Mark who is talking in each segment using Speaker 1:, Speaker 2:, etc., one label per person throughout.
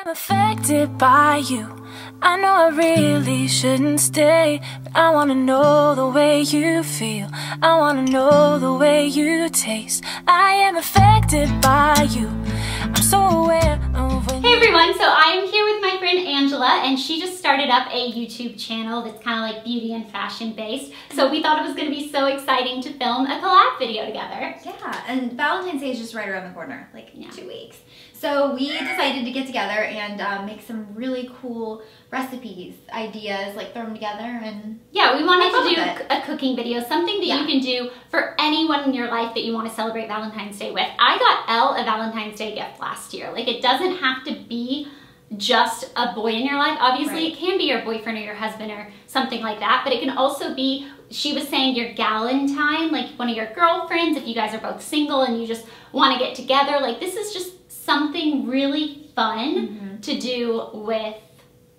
Speaker 1: am affected by you. I know I really shouldn't stay, but I wanna know the way you feel. I wanna know the way you taste. I am affected by you. I'm so aware of when.
Speaker 2: Hey everyone, so I am here with my friend Angela, and she just started up a YouTube channel that's kind of like beauty and fashion based. So we thought it was going to be so exciting to film a collab video together.
Speaker 3: Yeah, and Valentine's Day is just right around the corner, like 2 weeks. So we decided to get together and make some really cool recipes, ideas, like throw them together and
Speaker 2: yeah, we wanted to do a cooking video, something that you can do for anyone in your life that you want to celebrate Valentine's Day with. I got Elle a Valentine's Day gift last year. Like, it doesn't have to be just a boy in your life. Obviously, it can be your boyfriend or your husband or something like that, but it can also be, she was saying, your Galentine, like one of your girlfriends, if you guys are both single and you just want to get together. Like, this is just something really fun to do with.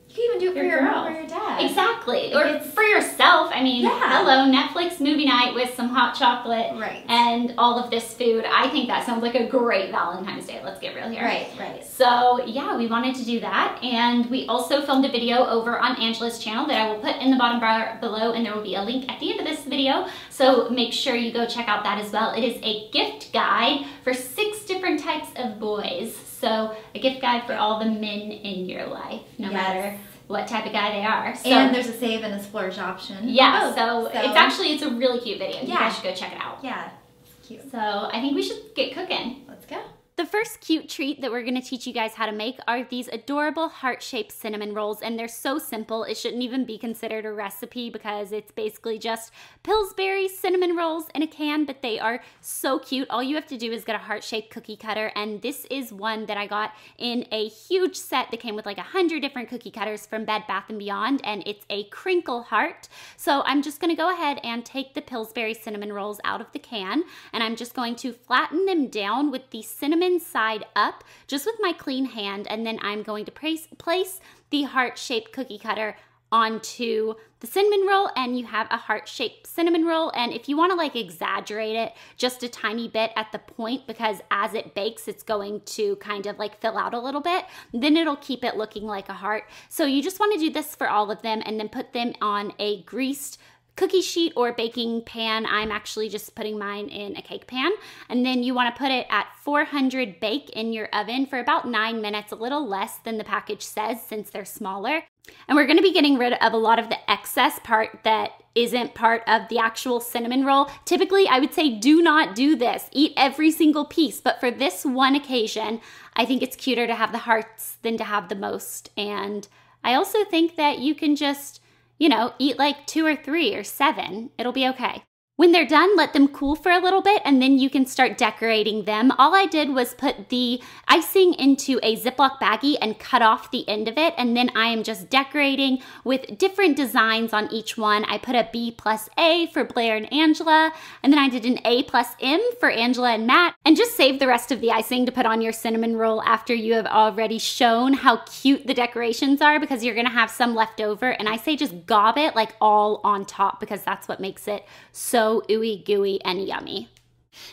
Speaker 3: You can even do it for your mom or your dad.
Speaker 2: Exactly. Or for yourself. I mean, hello, Netflix movie night with some hot chocolate and all of this food. I think that sounds like a great Valentine's Day. Let's get real here.
Speaker 3: Right.
Speaker 2: So yeah, we wanted to do that. And we also filmed a video over on Angela's channel that I will put in the bottom bar below, and there will be a link at the end of this video. So make sure you go check out that as well. It is a gift guide for 6 different types of boys. So a gift guide for all the men in your life, no matter what type of guy they are. So,
Speaker 3: and there's a save and a splurge option.
Speaker 2: Yeah, so it's a really cute video. You guys should go check it out.
Speaker 3: Yeah, it's cute.
Speaker 2: So I think we should get cooking.
Speaker 3: Let's go.
Speaker 2: The first cute treat that we're going to teach you guys how to make are these adorable heart-shaped cinnamon rolls, and they're so simple it shouldn't even be considered a recipe because it's basically just Pillsbury cinnamon rolls in a can, but they are so cute. All you have to do is get a heart-shaped cookie cutter, and this is one that I got in a huge set that came with like 100 different cookie cutters from Bed Bath & Beyond, and it's a crinkle heart. So I'm just going to go ahead and take the Pillsbury cinnamon rolls out of the can, and I'm just going to flatten them down with the cinnamon side up just with my clean hand, and then I'm going to place the heart-shaped cookie cutter onto the cinnamon roll, and you have a heart-shaped cinnamon roll. And if you want to like exaggerate it just a tiny bit at the point, because as it bakes it's going to kind of like fill out a little bit, then it'll keep it looking like a heart. So you just want to do this for all of them and then put them on a greased cookie sheet or baking pan. I'm actually just putting mine in a cake pan. And then you want to put it at 400 bake in your oven for about 9 minutes, a little less than the package says since they're smaller. And we're going to be getting rid of a lot of the excess part that isn't part of the actual cinnamon roll. Typically, I would say do not do this. Eat every single piece. But for this one occasion, I think it's cuter to have the hearts than to have the most. And I also think that you can just, you know, eat like 2 or 3 or 7. It'll be okay. When they're done, let them cool for a little bit, and then you can start decorating them. All I did was put the icing into a Ziploc baggie and cut off the end of it, and then I am just decorating with different designs on each one. I put a B+A for Blair and Angela, and then I did an A+M for Angela and Matt, and just save the rest of the icing to put on your cinnamon roll after you have already shown how cute the decorations are, because you're gonna have some left over, and I say just gob it like all on top because that's what makes it so ooey gooey and yummy.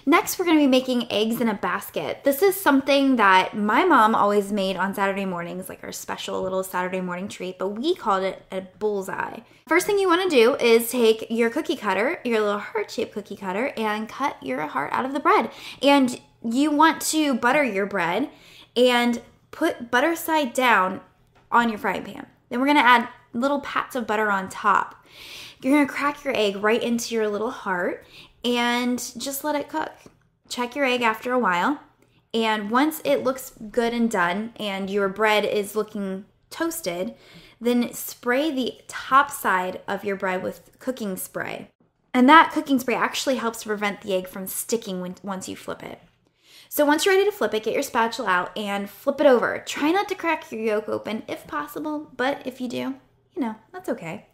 Speaker 3: Next, we're going to be making eggs in a basket. This is something that my mom always made on Saturday mornings, like our special little Saturday morning treat, but we called it a bullseye. First thing you want to do is take your cookie cutter, your little heart-shaped cookie cutter, and cut your heart out of the bread. And you want to butter your bread and put butter side down on your frying pan. Then we're going to add little pats of butter on top. You're going to crack your egg right into your little heart and just let it cook. Check your egg after a while, and once it looks good and done and your bread is looking toasted, then spray the top side of your bread with cooking spray. And that cooking spray actually helps to prevent the egg from sticking once you flip it. So once you're ready to flip it, get your spatula out and flip it over. Try not to crack your yolk open if possible, but if you do, you know, that's okay.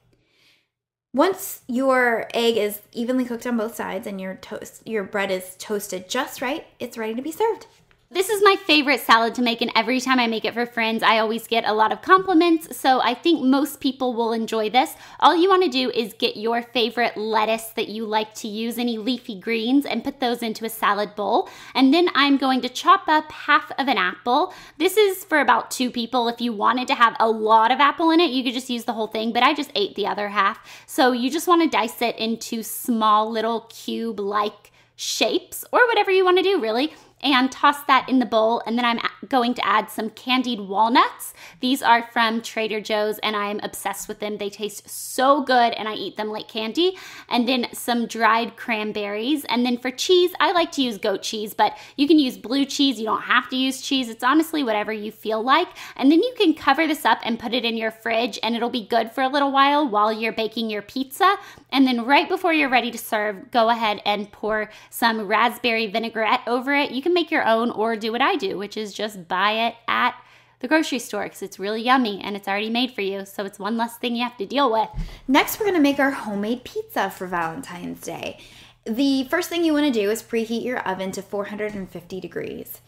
Speaker 3: Once your egg is evenly cooked on both sides and your bread is toasted just right, it's ready to be served.
Speaker 2: This is my favorite salad to make, and every time I make it for friends, I always get a lot of compliments, so I think most people will enjoy this. All you want to do is get your favorite lettuce that you like to use, any leafy greens, and put those into a salad bowl. And then I'm going to chop up half of an apple. This is for about 2 people. If you wanted to have a lot of apple in it, you could just use the whole thing, but I just ate the other half. So you just want to dice it into small little cube-like shapes, or whatever you want to do, really, and toss that in the bowl. And then I'm going to add some candied walnuts. These are from Trader Joe's, and I am obsessed with them. They taste so good, and I eat them like candy. And then some dried cranberries. And then for cheese, I like to use goat cheese, but you can use blue cheese. You don't have to use cheese. It's honestly whatever you feel like. And then you can cover this up and put it in your fridge, and it'll be good for a little while you're baking your pizza. And then right before you're ready to serve, go ahead and pour some raspberry vinaigrette over it. You can make your own or do what I do, which is just buy it at the grocery store because it's really yummy and it's already made for you, so it's one less thing you have to deal with.
Speaker 3: Next, we're going to make our homemade pizza for Valentine's Day. The first thing you want to do is preheat your oven to 450 degrees.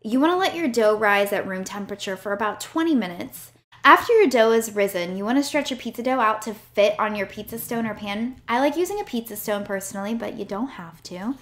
Speaker 3: You want to let your dough rise at room temperature for about 20 minutes. After your dough is risen, you want to stretch your pizza dough out to fit on your pizza stone or pan. I like using a pizza stone personally, but you don't have to.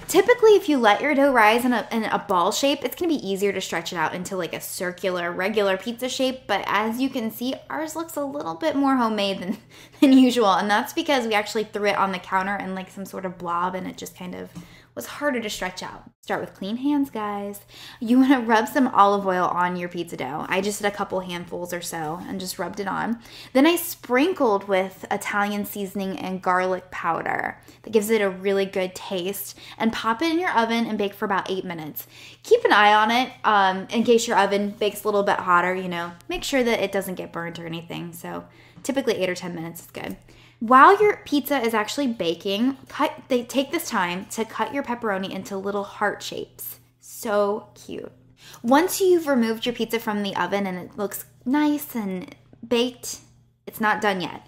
Speaker 3: Typically, if you let your dough rise in a ball shape, it's going to be easier to stretch it out into like a circular, regular pizza shape. But as you can see, ours looks a little bit more homemade than usual. And that's because we actually threw it on the counter in like some sort of blob, and it just kind of was harder to stretch out. Start with clean hands, guys. You want to rub some olive oil on your pizza dough. I just did a couple handfuls or so and just rubbed it on. Then I sprinkled with Italian seasoning and garlic powder. That gives it a really good taste. And pop it in your oven and bake for about 8 minutes. Keep an eye on it in case your oven bakes a little bit hotter, Make sure that it doesn't get burnt or anything. So typically 8 or 10 minutes is good. While your pizza is actually baking, take this time to cut your pepperoni into little heart shapes. So cute. Once you've removed your pizza from the oven and it looks nice and baked, it's not done yet.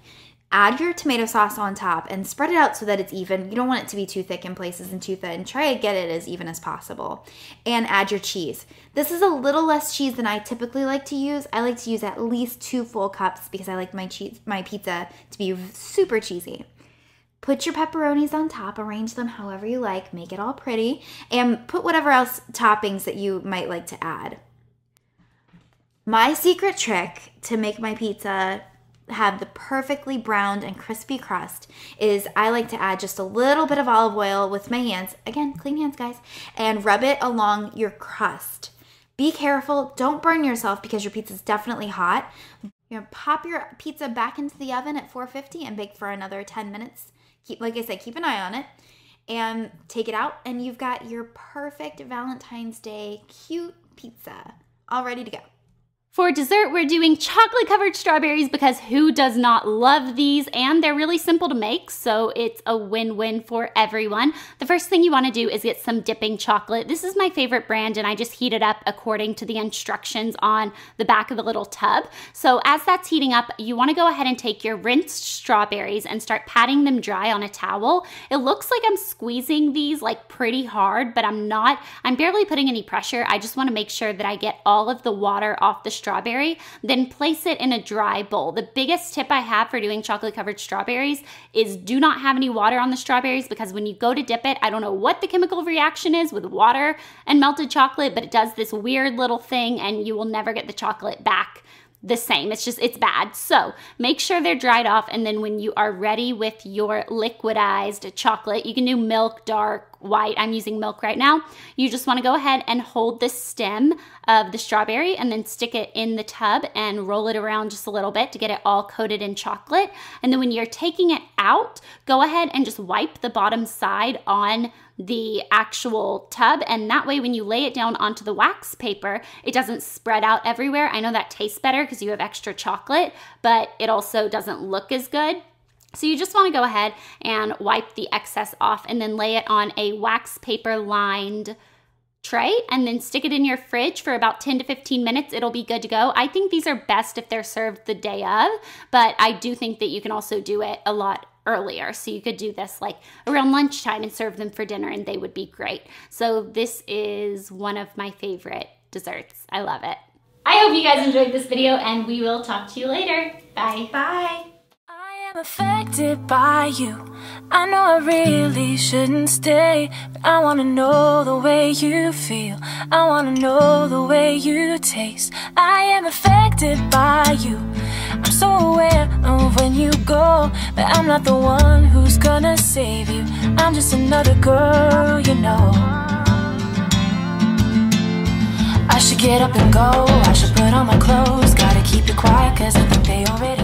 Speaker 3: Add your tomato sauce on top and spread it out so that it's even. You don't want it to be too thick in places and too thin. Try to get it as even as possible. And add your cheese. This is a little less cheese than I typically like to use. I like to use at least 2 full cups because I like my pizza to be super cheesy. Put your pepperonis on top, arrange them however you like, make it all pretty, and put whatever else toppings that you might like to add. My secret trick to make my pizza have the perfectly browned and crispy crust is I like to add just a little bit of olive oil with my hands, again, clean hands guys, and rub it along your crust. Be careful, don't burn yourself because your pizza is definitely hot. You're gonna pop your pizza back into the oven at 450 and bake for another 10 minutes. Like I said, keep an eye on it and take it out, and you've got your perfect Valentine's Day cute pizza all ready to go.
Speaker 2: For dessert, we're doing chocolate-covered strawberries because who does not love these? And they're really simple to make, so it's a win-win for everyone. The first thing you want to do is get some dipping chocolate. This is my favorite brand, and I just heat it up according to the instructions on the back of the little tub. So as that's heating up, you want to go ahead and take your rinsed strawberries and start patting them dry on a towel. It looks like I'm squeezing these like pretty hard, but I'm not. I'm barely putting any pressure. I just want to make sure that I get all of the water off the strawberry, then place it in a dry bowl. The biggest tip I have for doing chocolate covered strawberries is do not have any water on the strawberries, because when you go to dip it, I don't know what the chemical reaction is with water and melted chocolate, but it does this weird little thing and you will never get the chocolate back the same. It's bad. So make sure they're dried off, and then when you are ready with your liquidized chocolate, you can do milk, dark, white. I'm using milk right now. You just want to go ahead and hold the stem of the strawberry and then stick it in the tub and roll it around just a little bit to get it all coated in chocolate. And then when you're taking it out, go ahead and just wipe the bottom side on the actual tub, and that way when you lay it down onto the wax paper, it doesn't spread out everywhere. I know that tastes better because you have extra chocolate, but it also doesn't look as good. So you just want to go ahead and wipe the excess off and then lay it on a wax paper lined tray and then stick it in your fridge for about 10 to 15 minutes. It'll be good to go. I think these are best if they're served the day of, but I do think that you can also do it a lot earlier. So you could do this like around lunchtime and serve them for dinner, and they would be great. So this is one of my favorite desserts. I love it. I hope you guys enjoyed this video, and we will talk to you later. Bye.
Speaker 3: Bye.
Speaker 1: I am affected by you. I know I really shouldn't stay, but I wanna know the way you feel. I wanna know the way you taste. I am affected by you. I'm so aware of when you go, but I'm not the one who's gonna save you. I'm just another girl, you know. I should get up and go, I should put on my clothes. Gotta keep it quiet, cause I think they already